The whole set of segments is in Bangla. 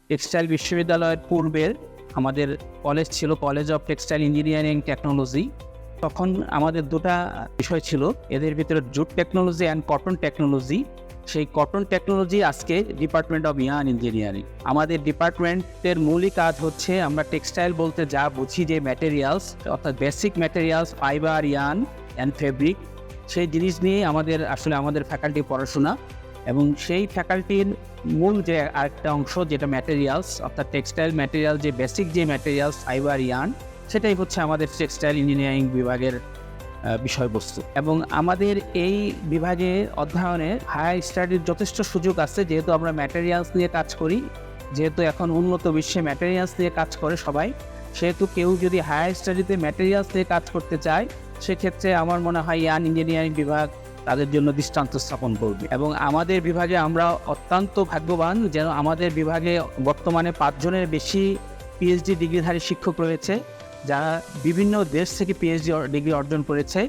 টেক্সটাইল বিশ্ববিদ্যালয়ের পূর্বের আমাদের কলেজ ছিল college of textile engineering technology. তখন আমাদের দুটা বিষয় ছিল, এদের ভিতরে jute technology and cotton technology. সেই কটন টেকনোলজি আজকে ডিপার্টমেন্ট অফ ইয়ার্ন ইঞ্জিনিয়ারিং। আমাদের ডিপার্টমেন্টের মূলিক কাজ হচ্ছে আমরা টেক্সটাইল বলতে যা বুঝি যে ম্যাটেরিয়ালস, অর্থাৎ basic materials, fibre, yarn and fabric, সেই জিনিস নিয়ে আমাদের ফ্যাকাল্টি পড়াশোনা। এবং সেই ফ্যাকাল্টির মূল যে আরেকটা অংশ যেটা ম্যাটেরিয়ালস, অর্থাৎ টেক্সটাইল ম্যাটেরিয়াল, যে বেসিক যে ম্যাটেরিয়ালস, ফাইবার, ইয়ার্ন, সেটাই হচ্ছে আমাদের টেক্সটাইল ইঞ্জিনিয়ারিং বিভাগের বিষয়বস্তু। এবং আমাদের এই বিভাগে অধ্যয়নের হায়ার স্টাডির যথেষ্ট সুযোগ আছে, যেহেতু আমরা ম্যাটেরিয়ালস নিয়ে কাজ করি, যেহেতু এখন উন্নত বিশ্বে ম্যাটেরিয়ালস নিয়ে কাজ করে সবাই, সেহেতু কেউ যদি হায়ার স্টাডিতে ম্যাটেরিয়ালস নিয়ে কাজ করতে চায়, সেক্ষেত্রে আমার মনে হয় ইয়ার্ন ইঞ্জিনিয়ারিং বিভাগ তাদের জন্য দৃষ্টান্ত স্থাপন করবে। এবং আমাদের বিভাগে আমরা অত্যন্ত ভাগ্যবান, যেন আমাদের বিভাগে বর্তমানে 5 জনের বেশি পিএইচডি ডিগ্রিধারী শিক্ষক রয়েছে, যারা বিভিন্ন দেশ থেকে পিএইচডি ডিগ্রি অর্জন করেছে।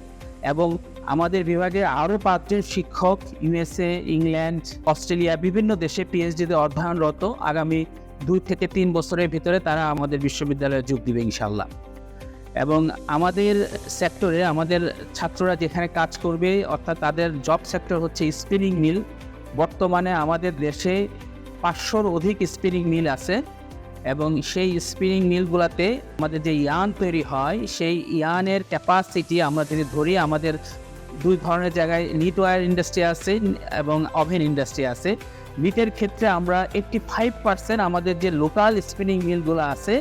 এবং আমাদের বিভাগে আরও 5 জন শিক্ষক ইউএসএ, ইংল্যান্ড, অস্ট্রেলিয়া, বিভিন্ন দেশে পিএইচডিতে অধ্যয়নরত। আগামী 2 থেকে 3 বছরের ভিতরে তারা আমাদের বিশ্ববিদ্যালয়ে যোগ দিবে ইনশাআল্লাহ। এবং আমাদের সেক্টরে আমাদের ছাত্ররা যেখানে কাজ করবে, অর্থাৎ তাদের জব সেক্টর হচ্ছে স্পিনিং মিল। বর্তমানে আমাদের দেশে 500-র অধিক স্পিনিং মিল আছে। এবং সেই স্পিনিং মিলগুলোতে আমাদের যে ইয়ার্ন তৈরি হয়, সেই ইয়ার্নের ক্যাপাসিটি আমরা যদি ধরি, আমাদের 2 ধরনের জায়গায় নিট ওয়্যার ইন্ডাস্ট্রি আছে এবং ওভেন ইন্ডাস্ট্রি আছে। নিটের ক্ষেত্রে আমরা 85% আমাদের যে লোকাল স্পিনিং মিলগুলো আছে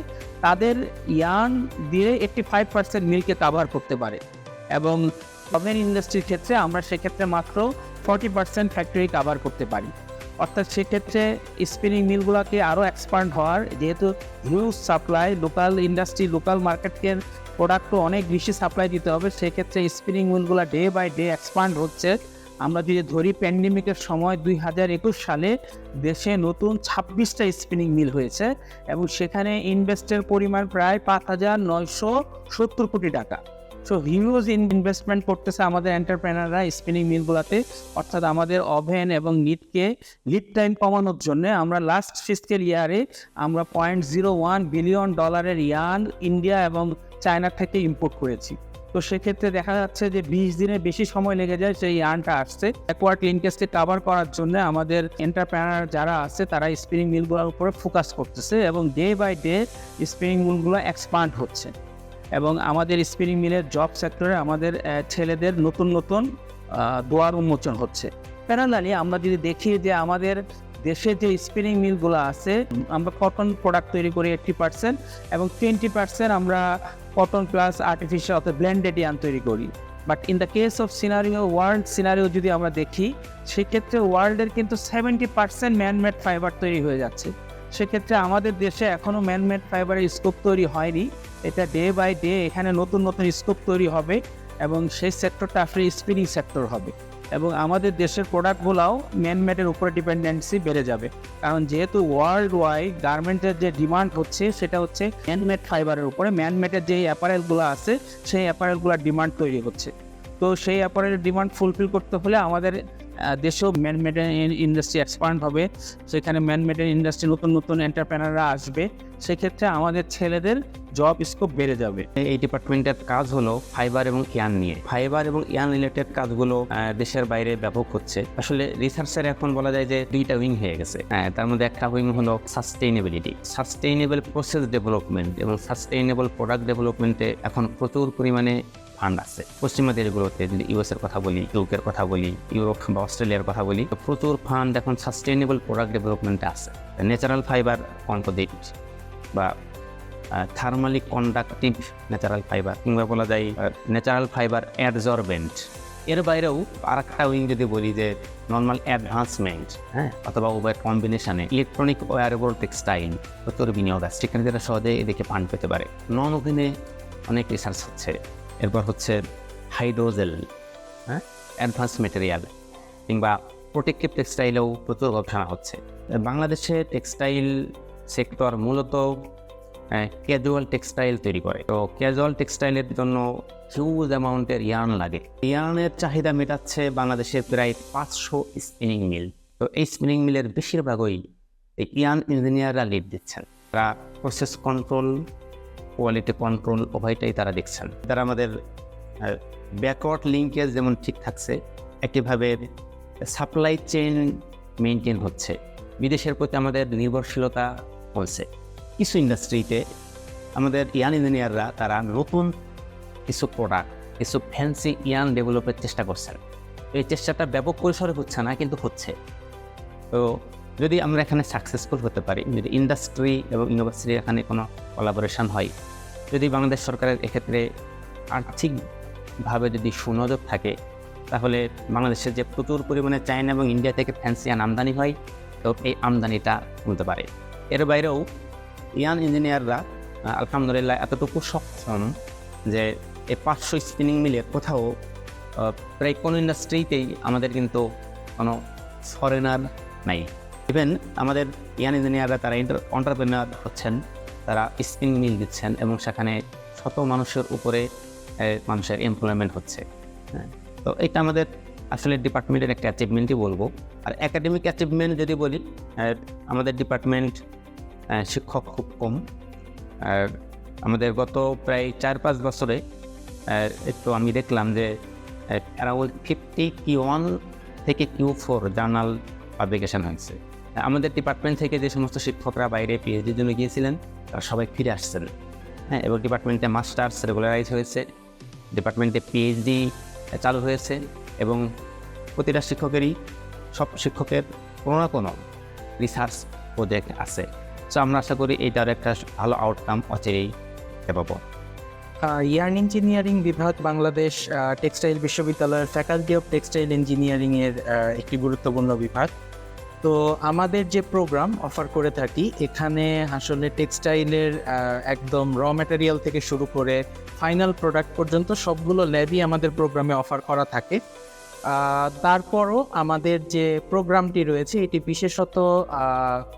তাদের ইয়ার্ন দিয়ে 85% মিলকে কাভার করতে পারে। এবং ওভেন ইন্ডাস্ট্রির ক্ষেত্রে আমরা সেক্ষেত্রে মাত্র 40% ফ্যাক্টরি কাভার করতে পারি। অর্থাৎ সেক্ষেত্রে স্পিনিং মিলগুলোকে আরও এক্সপান্ড হওয়ার, যেহেতু huge supply, local industry, local মার্কেটকে প্রোডাক্টও অনেক বেশি সাপ্লাই দিতে হবে, সেক্ষেত্রে স্পিনিং মিলগুলো ডে বাই ডে এক্সপান্ড হচ্ছে। আমরা যদি ধরি প্যান্ডেমিকের সময় 2021 সালে দেশে নতুন 26টা স্পিনিং মিল হয়েছে এবং সেখানে ইনভেস্টের পরিমাণ প্রায় 5,970 কোটি টাকা। সো হিউজ ইনভেস্টমেন্ট করতেছে আমাদের এন্টারপ্রেনাররা স্পিনিং মিলগুলোতে। অর্থাৎ আমাদের ওভেন এবং নিটকে লিড টাইম কমানোর জন্য আমরা লাস্ট ফিস্ক্যাল ইয়ারে আমরা $0.01 বিলিয়ন ইয়ার্ন ইন্ডিয়া এবং চায়না থেকে ইম্পোর্ট করেছি। তো সেক্ষেত্রে দেখা যাচ্ছে যে 20 দিনের বেশি সময় লেগে যায় সেই ইয়ার্নটা আসছে। ব্যাকওয়ার্ড লিঙ্কেজকে কাভার করার জন্য আমাদের এন্টারপ্রেনার যারা আছে তারা স্পিনিং মিলগুলোর উপরে ফোকাস করতেছে এবং ডে বাই ডে স্পিনিং মিলগুলো এক্সপান্ড হচ্ছে। এবং আমাদের স্পিনিং মিলের জব সেক্টরে আমাদের ছেলেদের নতুন নতুন দুয়ার উন্মোচন হচ্ছে। প্যারালালি আমরা যদি দেখি যে আমাদের দেশে যে স্পিনিং মিলগুলো আছে, আমরা কটন প্রোডাক্ট তৈরি করি 80% এবং 20% আমরা কটন প্লাস আর্টিফিশিয়াল অর্থাৎ ব্লেন্ডেড ইয়ার্ন তৈরি করি। But in the case of scenario, world scenario যদি আমরা দেখি, সেক্ষেত্রে ওয়ার্ল্ডের কিন্তু 70% ম্যানমেড ফাইবার তৈরি হয়ে যাচ্ছে। সেক্ষেত্রে আমাদের দেশে এখনও ম্যানমেড ফাইবারের স্কোপ তৈরি হয়নি। এটা ডে বাই ডে এখানে নতুন নতুন স্কোপ তৈরি হবে এবং সেই সেক্টরটা আসলে স্পিনিং সেক্টর হবে। এবং আমাদের দেশের প্রোডাক্টগুলোও ম্যানমেডের উপরে ডিপেন্ডেন্সি বেড়ে যাবে, কারণ যেহেতু ওয়ার্ল্ড ওয়াইড গার্মেন্টের যে ডিমান্ড হচ্ছে সেটা হচ্ছে ম্যানমেড ফাইবারের উপরে। ম্যানমেডের যে অ্যাপারেলগুলো আছে সেই অ্যাপারেলগুলোর ডিমান্ড তৈরি হচ্ছে। তো সেই অ্যাপারেলের ডিমান্ড ফুলফিল করতে হলে আমাদের দেশেও ম্যানমেডের ইন্ডাস্ট্রি এক্সপান্ড হবে, সেখানে ম্যানমেডের ইন্ডাস্ট্রি নতুন নতুন এন্টারপ্রেনাররা আসবে, সেক্ষেত্রে আমাদের ছেলেদের জব স্কোপ বেড়ে যাবে। এই ডিপার্টমেন্টের কাজ হলো ফাইবার এবং ইয়ার্ন নিয়ে। ফাইবার এবং ইয়ার্ন রিলেটেড কাজগুলো দেশের বাইরে ব্যাপক হচ্ছে। আসলে রিসার্চের এখন বলা যায় যে 2টা উইং হয়ে গেছে। তার মধ্যে একটা উইং হলো সাস্টেইনেবিলিটি, সাস্টেইনেবল প্রসেস ডেভেলপমেন্ট এবং সাস্টেইনেবল প্রোডাক্ট ডেভেলপমেন্টে এখন প্রচুর পরিমাণে ফান্ড আছে। পশ্চিমা দেশগুলোতে যদি ইউএসের কথা বলি, ইউকের কথা বলি, ইউরোপ বা অস্ট্রেলিয়ার কথা বলি, তো প্রচুর ফান্ড এখন সাস্টেইনেবল প্রোডাক্ট ডেভেলপমেন্টে আছে। ন্যাচারাল ফাইবার কম্পোজিট বা থার্মালি কন্ডাক্টিভ ন্যাচারাল ফাইবার, কিংবা বলা যায় ন্যাচারাল ফাইবার অ্যাডজর্বেন্ট এর বাইরেও আরেকটা উইং যদি বলি যে নর্মাল অ্যাডভান্সমেন্ট, হ্যাঁ, অথবা উভয়ের কম্বিনেশনে ইলেকট্রনিক ওয়্যারেবল টেক্সটাইল প্রচুর বিনিয়োগ আছে, সেখানে যারা সহজে এদিকে ফান্ড পেতে পারে। নন ওভেনে অনেক রিসার্চ হচ্ছে। এরপর হচ্ছে হাইড্রোজেল, হ্যাঁ, অ্যাডভান্স মেটেরিয়াল কিংবা প্রোটেক্টিভ টেক্সটাইলেও প্রচুর গবেষণা হচ্ছে। বাংলাদেশে টেক্সটাইল সেক্টর মূলত ক্যাজুয়াল টেক্সটাইল তৈরি করে। তো ক্যাজুয়াল টেক্সটাইলের জন্য হিউজ অ্যামাউন্টের ইয়ার্ন লাগে। ইয়ার্নের চাহিদা মেটাচ্ছে বাংলাদেশের প্রায় 500 স্পিনিং মিল। তো এই স্পিনিং মিলের বেশিরভাগই এই ইয়ার্ন ইঞ্জিনিয়াররা লিড দিচ্ছেন। তারা প্রসেস কন্ট্রোল, কোয়ালিটি কন্ট্রোল উভয়টাই তারা দেখছেন। তারা আমাদের ব্যাকওয়ার্ড লিঙ্কেজ যেমন ঠিক থাকছে, একইভাবে সাপ্লাই চেইন মেনটেন হচ্ছে। বিদেশের প্রতি আমাদের নির্ভরশীলতা কমছে। কিছু ইন্ডাস্ট্রিতে আমাদের ইয়ান ইঞ্জিনিয়াররা তারা নতুন কিছু প্রোডাক্ট, কিছু ফ্যান্সি ইয়ান ডেভেলপের চেষ্টা করছেন। এই চেষ্টাটা ব্যাপক পরিসরে হচ্ছে না, কিন্তু হচ্ছে। তো যদি আমরা এখানে সাকসেসফুল হতে পারি, যদি ইন্ডাস্ট্রি এবং ইউনিভার্সিটির এখানে কোনো কোলাবোরেশন হয়, যদি বাংলাদেশ সরকারের এক্ষেত্রে আর্থিকভাবে যদি সুনজর থাকে, তাহলে বাংলাদেশের যে প্রচুর পরিমাণে চায়না এবং ইন্ডিয়া থেকে ফ্যান্সি ইয়ান আমদানি হয়, তো এই আমদানিটা কমতে পারে। এর বাইরেও ইয়ান ইঞ্জিনিয়াররা আলহামদুলিল্লাহ এতটুকু সক্ষম যে এই 500 স্পিনিং মিলের কোথাও প্রায় কোনো ইন্ডাস্ট্রিতেই আমাদের কিন্তু কোনো ফরেনার নাই। ইভেন আমাদের ইয়ান ইঞ্জিনিয়াররা তারা এন্টারপ্রেনার হচ্ছেন, তারা স্পিনিং মিল দিচ্ছেন এবং সেখানে শত মানুষের উপরে মানুষের এমপ্লয়মেন্ট হচ্ছে। হ্যাঁ, তো এটা আমাদের আসলে ডিপার্টমেন্টের একটা অ্যাচিভমেন্টই বলবো। আর একাডেমিক অ্যাচিভমেন্ট যদি বলি, আমাদের ডিপার্টমেন্ট শিক্ষক খুব কম। আর আমাদের গত প্রায় 4-5 বছরে একটু আমি দেখলাম যে অ্যারাউন্ড 50 Q1 থেকে Q4 জার্নাল পাবলিকেশন হয়েছে। আমাদের ডিপার্টমেন্ট থেকে যে সমস্ত শিক্ষকরা বাইরে পিএইচডির জন্য গিয়েছিলেন, তারা সবাই ফিরে আসছেন। হ্যাঁ, এবং ডিপার্টমেন্টে মাস্টার্স রেগুলারাইজ হয়েছে, ডিপার্টমেন্টে পিএইচডি চালু হয়েছে এবং প্রতিটা শিক্ষকেরই, সব শিক্ষকের কোনো না কোনো রিসার্চ প্রজেক্ট আছে। সো আমরা আশা করি এইটার একটা ভালো আউটকাম অচিরেই পাবো। ইয়ার্ন ইঞ্জিনিয়ারিং বিভাগ বাংলাদেশ টেক্সটাইল বিশ্ববিদ্যালয়ের ফ্যাকাল্টি অফ টেক্সটাইল ইঞ্জিনিয়ারিংয়ের একটি গুরুত্বপূর্ণ বিভাগ। তো আমাদের যে প্রোগ্রাম অফার করে থাকি, এখানে আসলে টেক্সটাইলের একদম র ম্যাটেরিয়াল থেকে শুরু করে ফাইনাল প্রোডাক্ট পর্যন্ত সবগুলো ল্যাবই আমাদের প্রোগ্রামে অফার করা থাকে। তারপরও আমাদের যে প্রোগ্রামটি রয়েছে, এটি বিশেষত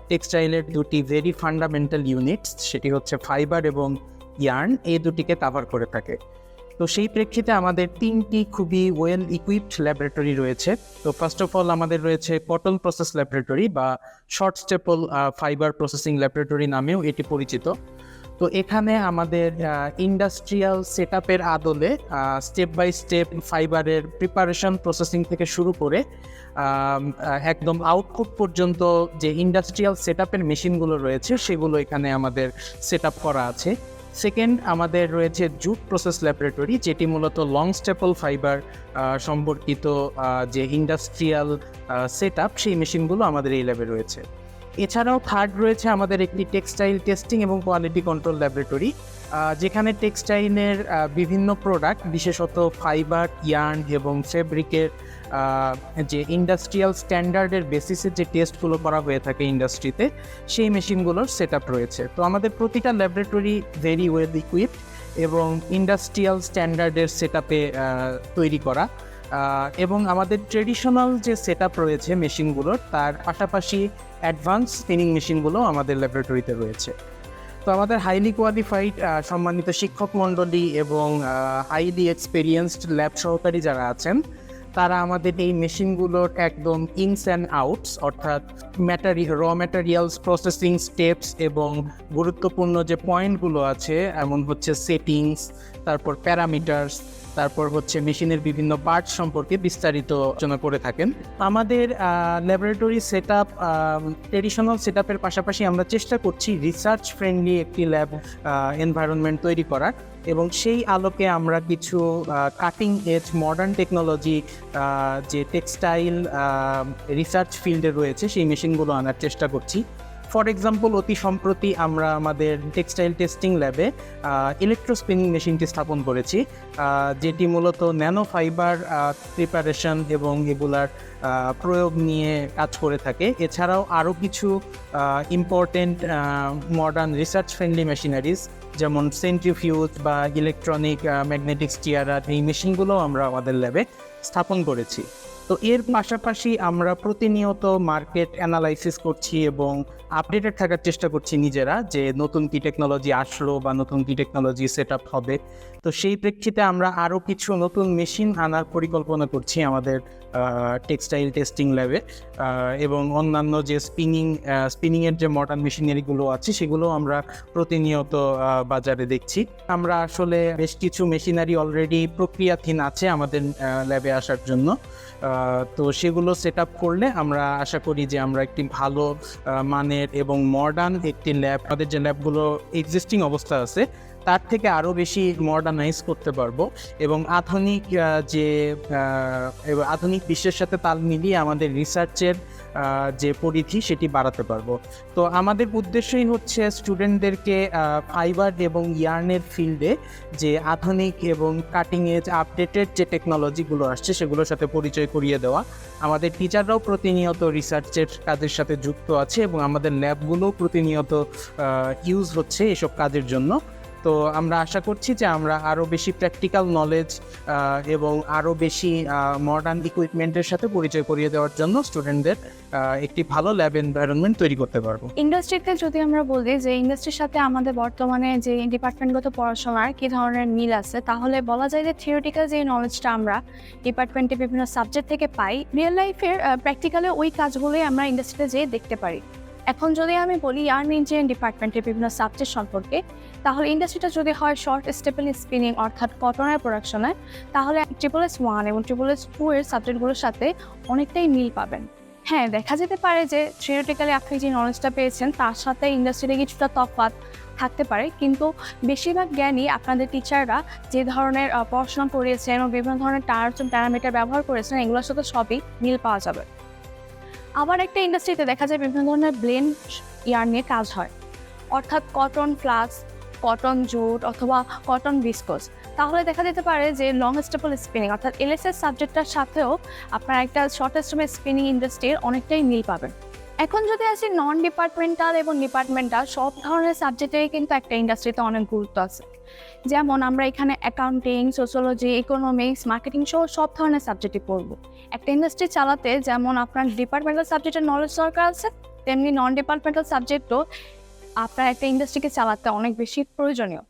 টেক্সটাইলের দুটি ভেরি ফান্ডামেন্টাল ইউনিটস, সেটি হচ্ছে ফাইবার এবং ইয়ার্ন, এই দুটিকে কভার করে থাকে। তো সেই প্রেক্ষিতে আমাদের 3টি খুবই ওয়েল ইকুইপড ল্যাবরেটরি রয়েছে। তো ফার্স্ট অফ অল আমাদের রয়েছে কটন প্রসেস ল্যাবরেটরি বা short staple fibre processing laboratory নামেও এটি পরিচিত। তো এখানে আমাদের ইন্ডাস্ট্রিয়াল সেটআপের আদলে স্টেপ বাই স্টেপ ফাইবারের প্রিপারেশন প্রসেসিং থেকে শুরু করে একদম আউটপুট পর্যন্ত যে ইন্ডাস্ট্রিয়াল সেটআপের মেশিনগুলো রয়েছে, সেগুলো এখানে আমাদের সেটআপ করা আছে। সেকেন্ড, আমাদের রয়েছে জুট প্রসেস ল্যাবরেটরি, যেটি মূলত লং স্টেপল ফাইবার সম্পর্কিত যে ইন্ডাস্ট্রিয়াল সেটআপ, সেই মেশিনগুলো আমাদের এই ল্যাবে রয়েছে। এছাড়াও থার্ড রয়েছে আমাদের একটি টেক্সটাইল টেস্টিং এবং কোয়ালিটি কন্ট্রোল ল্যাবরেটরি, যেখানে টেক্সটাইলের বিভিন্ন প্রোডাক্ট, বিশেষত ফাইবার, ইয়ার্ন এবং ফেব্রিকের যে ইন্ডাস্ট্রিয়াল স্ট্যান্ডার্ডের বেসিসে যে টেস্টগুলো করা হয়ে থাকে ইন্ডাস্ট্রিতে, সেই মেশিনগুলোর সেটআপ রয়েছে। তো আমাদের প্রতিটা ল্যাবরেটরি ভেরি ওয়েল ইকুইপড এবং ইন্ডাস্ট্রিয়াল স্ট্যান্ডার্ডের সেটআপে তৈরি করা। এবং আমাদের ট্রেডিশনাল যে সেটআপ রয়েছে মেশিনগুলোর, তার পাশাপাশি অ্যাডভান্স স্পিনিং মেশিনগুলো আমাদের ল্যাবরেটরিতে রয়েছে। তো আমাদের হাইলি কোয়ালিফাইড সম্মানিত শিক্ষক মণ্ডলী এবং হাইলি এক্সপেরিয়েন্সড ল্যাব সহকারী যারা আছেন, তারা আমাদের এই মেশিনগুলোর একদম ইনস অ্যান্ড আউটস, অর্থাৎ র ম্যাটেরিয়ালস প্রসেসিং স্টেপস এবং গুরুত্বপূর্ণ যে পয়েন্টগুলো আছে, এমন হচ্ছে সেটিংস, তারপর প্যারামিটার্স, তারপর হচ্ছে মেশিনের বিভিন্ন পার্ট সম্পর্কে বিস্তারিত আলোচনা করে থাকেন। আমাদের ল্যাবরেটরি সেটআপ ট্রেডিশনাল সেটআপের পাশাপাশি আমরা চেষ্টা করছি রিসার্চ ফ্রেন্ডলি একটি ল্যাব এনভায়রনমেন্ট তৈরি করার, এবং সেই আলোকে আমরা কিছু কাটিং এজ মডার্ন টেকনোলজি যে টেক্সটাইল রিসার্চ ফিল্ডে রয়েছে, সেই মেশিনগুলো আনার চেষ্টা করছি। ফর এক্সাম্পল অতি সম্প্রতি আমরা আমাদের টেক্সটাইল টেস্টিং ল্যাবে ইলেকট্রোস্পিনিং মেশিনটি স্থাপন করেছি, যেটি মূলত ন্যানো ফাইবার প্রিপারেশন এবং এগুলার প্রয়োগ নিয়ে কাজ করে থাকে। এছাড়াও আরও কিছু important modern research friendly machineries যেমন সেন্ট্রিফিউজ বা ইলেকট্রনিক ম্যাগনেটিক স্টিয়ারার, এই মেশিনগুলো আমরা আমাদের ল্যাবে স্থাপন করেছি। তো এর পাশাপাশি আমরা প্রতিনিয়ত মার্কেট অ্যানালাইসিস করছি এবং আপডেটেড থাকার চেষ্টা করছি নিজেরা, যে নতুন কী টেকনোলজি আসলো বা নতুন কী টেকনোলজি সেট আপ হবে। তো সেই প্রেক্ষিতে আমরা আরও কিছু নতুন মেশিন আনার পরিকল্পনা করছি আমাদের টেক্সটাইল টেস্টিং ল্যাবে, এবং অন্যান্য যে স্পিনিংয়ের যে মডার্ন মেশিনারিগুলো আছে সেগুলো আমরা প্রতিনিয়ত বাজারে দেখছি। আমরা আসলে বেশ কিছু মেশিনারি অলরেডি প্রক্রিয়াধীন আছে আমাদের ল্যাবে আসার জন্য। তো সেগুলো সেট আপ করলে আমরা আশা করি যে আমরা একটি ভালো মানের এবং মডার্ন একটি ল্যাব, আমাদের যে ল্যাবগুলো এক্সিস্টিং অবস্থা আছে তার থেকে আরও বেশি মডার্নাইজ করতে পারবো এবং আধুনিক বিশ্বের সাথে তাল মিলিয়ে আমাদের রিসার্চের যে পরিধি সেটি বাড়াতে পারবো। তো আমাদের উদ্দেশ্যই হচ্ছে স্টুডেন্টদেরকে ফাইবার এবং ইয়ার্নের ফিল্ডে যে আধুনিক এবং কাটিং এজ আপডেটেড যে টেকনোলজিগুলো আসছে সেগুলোর সাথে পরিচয় করিয়ে দেওয়া। আমাদের টিচাররাও প্রতিনিয়ত রিসার্চের কাজের সাথে যুক্ত আছে এবং আমাদের ল্যাবগুলোও প্রতিনিয়ত ইউজ হচ্ছে এসব কাজের জন্য। তো আমরা আশা করছি যে আমরা আরও বেশি প্র্যাকটিক্যাল নলেজ এবং আরও বেশি মডার্ন ইকুইপমেন্টের সাথে পরিচয় করিয়ে দেওয়ার জন্য স্টুডেন্টদের একটি ভালো ল্যাব এনভায়রনমেন্ট তৈরি করতে পারবো। ইন্ডাস্ট্রিতে যদি আমরা বলি যে ইন্ডাস্ট্রির সাথে আমাদের বর্তমানে যে ডিপার্টমেন্টগত পড়াশোনার কী ধরনের মিল আছে, তাহলে বলা যায় যে থিওরিটিক্যাল যে নলেজটা আমরা ডিপার্টমেন্টে বিভিন্ন সাবজেক্ট থেকে পাই, রিয়েল লাইফের প্র্যাকটিক্যালে ওই কাজগুলোই আমরা ইন্ডাস্ট্রিতে যেয়ে দেখতে পারি। এখন যদি আমি বলি ইয়ার্ন ইঞ্জিনিয়ারিং ডিপার্টমেন্টের বিভিন্ন সাবজেক্ট সম্পর্কে, তাহলে ইন্ডাস্ট্রিটা যদি হয় শর্ট স্টেপল স্পিনিং অর্থাৎ কটনের প্রোডাকশনে, তাহলে SSS1 এবং SSS2 এর সাবজেক্টগুলোর সাথে অনেকটাই মিল পাবেন। হ্যাঁ, দেখা যেতে পারে যে থিওরিটিক্যালি আপনি যে নলেজটা পেয়েছেন তার সাথে ইন্ডাস্ট্রিতে কিছুটা তফাৎ থাকতে পারে, কিন্তু বেশিরভাগ জ্ঞানই আপনাদের টিচাররা যে ধরনের পড়াশোনা করিয়েছেন এবং বিভিন্ন ধরনের টার্মস এবং প্যারামিটার ব্যবহার করেছেন এগুলোর সাথে সবই মিল পাওয়া যাবে। আবার একটা ইন্ডাস্ট্রিতে দেখা যায় বিভিন্ন ধরনের ব্লেন্ড ইয়ার্ন নিয়ে কাজ হয়, অর্থাৎ কটন ফ্লাক্স, কটন জুট অথবা কটন ভিসকোস। তাহলে দেখা যেতে পারে যে লং স্টেপল স্পিনিং অর্থাৎ LSS সাবজেক্টটার সাথেও আপনারা একটা শর্ট স্টেপল স্পিনিং ইন্ডাস্ট্রির অনেকটাই মিল পাবেন। এখন যদি আসি নন ডিপার্টমেন্টাল এবং ডিপার্টমেন্টাল, সব ধরনের সাবজেক্টেরই কিন্তু একটা ইন্ডাস্ট্রিতে অনেক গুরুত্ব আছে। যেমন আমরা এখানে অ্যাকাউন্টিং, সোশিওলজি, ইকোনমিক্স, মার্কেটিং সহ সব ধরনের সাবজেক্টই পড়ব। একটা ইন্ডাস্ট্রি চালাতে যেমন আপনার ডিপার্টমেন্টাল সাবজেক্টের নলেজ দরকার আছে, তেমনি নন ডিপার্টমেন্টাল সাবজেক্টও আপনার একটা ইন্ডাস্ট্রিকে চালাতে অনেক বেশি প্রয়োজনীয়।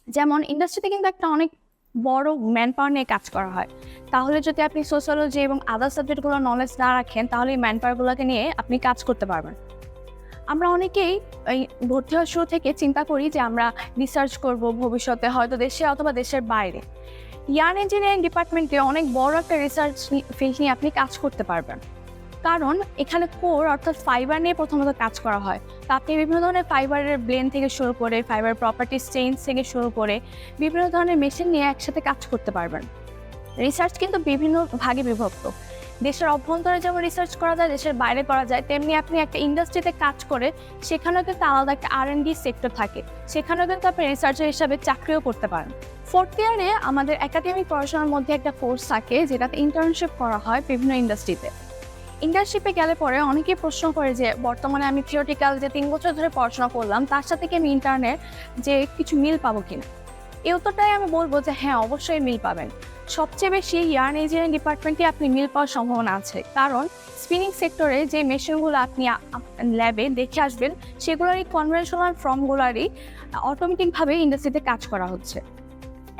যেমন ইন্ডাস্ট্রিতে কিন্তু একটা অনেক বড় ম্যান পাওয়ার নিয়ে কাজ করা হয়, তাহলে যদি আপনি সোশিওলজি এবং আদার সাবজেক্টগুলোর নলেজ না রাখেন তাহলে এই ম্যান পাওয়ারগুলোকে নিয়ে আপনি কাজ করতে পারবেন। আমরা অনেকেই এই ভর্তি হওয়ার শুরু থেকে চিন্তা করি যে আমরা রিসার্চ করব ভবিষ্যতে, হয়তো দেশে অথবা দেশের বাইরে। ইয়ার্ন ইঞ্জিনিয়ারিং ডিপার্টমেন্টে অনেক বড় একটা রিসার্চ ফিল্ড নিয়ে আপনি কাজ করতে পারবেন, কারণ এখানে কোর অর্থাৎ ফাইবার নিয়ে প্রথমত কাজ করা হয়। তো আপনি বিভিন্ন ধরনের ফাইবারের ব্লেন্ড থেকে শুরু করে ফাইবার প্রপার্টিস চেঞ্জ থেকে শুরু করে বিভিন্ন ধরনের মেশিন নিয়ে একসাথে কাজ করতে পারবেন। রিসার্চ কিন্তু বিভিন্ন ভাগে বিভক্ত, দেশের অভ্যন্তরে যেমন রিসার্চ করা যায়, দেশের বাইরে করা যায়, তেমনি আপনি একটা ইন্ডাস্ট্রিতে কাজ করে সেখানেও কিন্তু আলাদা একটা R&D সেক্টর থাকে, সেখানেও কিন্তু আপনি রিসার্চার হিসাবে চাকরিও করতে পারেন। ফোর্থ ইয়ারে আমাদের একাডেমিক পড়াশোনার মধ্যে একটা কোর্স থাকে যেটাতে ইন্টার্নশিপ করা হয় বিভিন্ন ইন্ডাস্ট্রিতে। ইন্টার্নশিপে গেলে পরে অনেকেই প্রশ্ন করে যে বর্তমানে আমি থিওরিটিক্যাল যে 3 বছর ধরে পড়াশোনা করলাম তার সাথে কি আমি ইন্টার্নের যে কিছু মিল পাবো কিনা। এই উত্তরটাই আমি বলবো যে হ্যাঁ, অবশ্যই মিল পাবেন। সবচেয়ে বেশি ইয়ার্ন ইঞ্জিনিয়ারিং ডিপার্টমেন্টে আপনি মিল পাওয়ার সম্ভাবনা আছে, কারণ স্পিনিং সেক্টরে যে মেশিনগুলো আপনি ল্যাবে দেখে আসবেন সেগুলোরই কনভেনশনাল ফর্মগুলোরই অটোমেটিকভাবে ইন্ডাস্ট্রিতে কাজ করা হচ্ছে।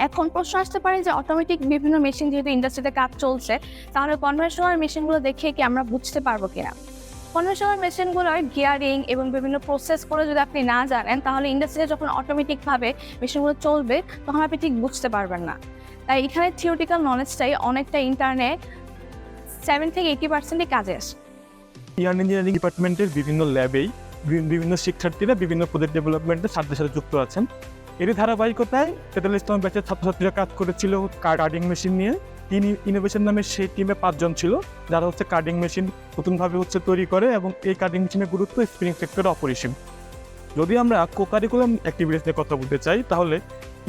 এখন প্রশ্ন আসতে পারে যে অটোমেটিক বিভিন্ন মেশিন যেহেতু ইন্ডাস্ট্রিতে কাজ চলছে, তাহলে কনভেনশনাল মেশিনগুলো দেখে কি আমরা বুঝতে পারবো কিনা। কনভেনশনাল মেশিনগুলোর গিয়ারিং এবং বিভিন্ন প্রসেসগুলো যদি আপনি না জানেন তাহলে ইন্ডাস্ট্রিতে যখন অটোমেটিকভাবে মেশিনগুলো চলবে তখন আপনি ঠিক বুঝতে পারবেন না। তাই এখানে থিওরিটিক্যাল নলেজটাই অনেকটা ইন্টার্নে 70 থেকে 80% কাজে আসে। ইয়ার্ন ইঞ্জিনিয়ারিং ডিপার্টমেন্টের বিভিন্ন ল্যাবেই বিভিন্ন শিক্ষার্থীরা বিভিন্ন প্রজেক্ট ডেভেলপমেন্টের সাথে সাথে যুক্ত আছেন। এরই ধারাবাহিকতায় 43তম ব্যাচের ছাত্রছাত্রীরা কাজ করেছিল কাটিং মেশিন নিয়ে, ইনোভেশন নামে সেই টিমে 5 জন ছিল, যারা হচ্ছে কাটিং মেশিন নতুনভাবে হচ্ছে তৈরি করে, এবং এই কাটিং মেশিনের গুরুত্ব স্পিনিং সেক্টরে অপরিসীম। যদি আমরা কো-কারিকুলাম অ্যাক্টিভিটিস নিয়ে কথা বলতে চাই, তাহলে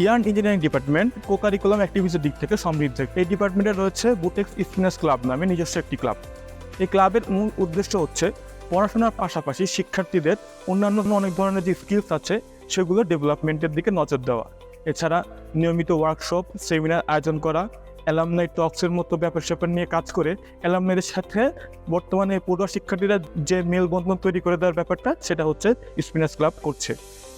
ইয়ার্ন ইঞ্জিনিয়ারিং ডিপার্টমেন্ট কো-কারিকুলাম অ্যাক্টিভিটিসের দিক থেকে সমৃদ্ধ। এই ডিপার্টমেন্টে রয়েছে বুটেক্স স্পিনার্স ক্লাব নামে নিজস্ব একটি ক্লাব। এই ক্লাবের মূল উদ্দেশ্য হচ্ছে পড়াশোনার পাশাপাশি শিক্ষার্থীদের অন্যান্য অনেক ধরনের যে স্কিলস আছে সেগুলো ডেভেলপমেন্টের দিকে নজর দেওয়া। এছাড়া নিয়মিত ওয়ার্কশপ, সেমিনার আয়োজন করা, অ্যালামনাই টক্সের মতো ব্যাপার স্যাপার নিয়ে কাজ করে অ্যালামনাইদের সাথে বর্তমানে পড়ুয়া শিক্ষার্থীরা যে মেলবন্ধন তৈরি করে দেওয়ার ব্যাপারটা, সেটা হচ্ছে স্পিনার্স ক্লাব করছে।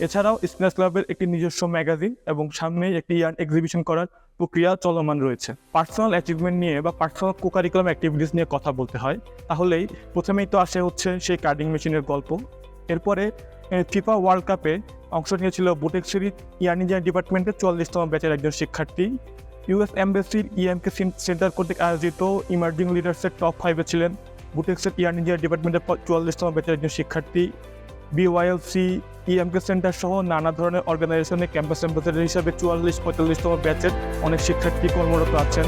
এছাড়াও স্পিনার্স ক্লাবের একটি নিজস্ব ম্যাগাজিন এবং সামনেই একটি ইয়ার্ন এক্সিবিশন করার প্রক্রিয়া চলমান রয়েছে। পার্সোনাল অ্যাচিভমেন্ট নিয়ে বা পার্সোনাল কো-কারিকুলাম অ্যাক্টিভিটিস নিয়ে কথা বলতে হয়, তাহলেই প্রথমেই তো আসে হচ্ছে সেই কাটিং মেশিনের গল্প। এরপরে ফিফা ওয়ার্ল্ড কাপে অংশ নিয়েছিল বুটেক্সের ইয়ার্ন ইঞ্জিনিয়ারিং ডিপার্টমেন্টের 44তম ব্যাচের একজন শিক্ষার্থী। ইউএস এমবেসির ইএমকে সেন্টার কর্তৃক আয়োজিত ইমার্জিং লিডার্সের টপ 5-এ ছিলেন বুটেক্সের ইয়ার্ন ইঞ্জিনিয়ারিং ডিপার্টমেন্টের 44তম ব্যাচের একজন শিক্ষার্থী। বিওয়াইএলসি, ইএমকে সেন্টার সহ নানা ধরনের অর্গানাইজেশনে ক্যাম্পাস অ্যাম্বাসেডর হিসাবে 44-45তম ব্যাচের অনেক শিক্ষার্থী কর্মরত আছেন।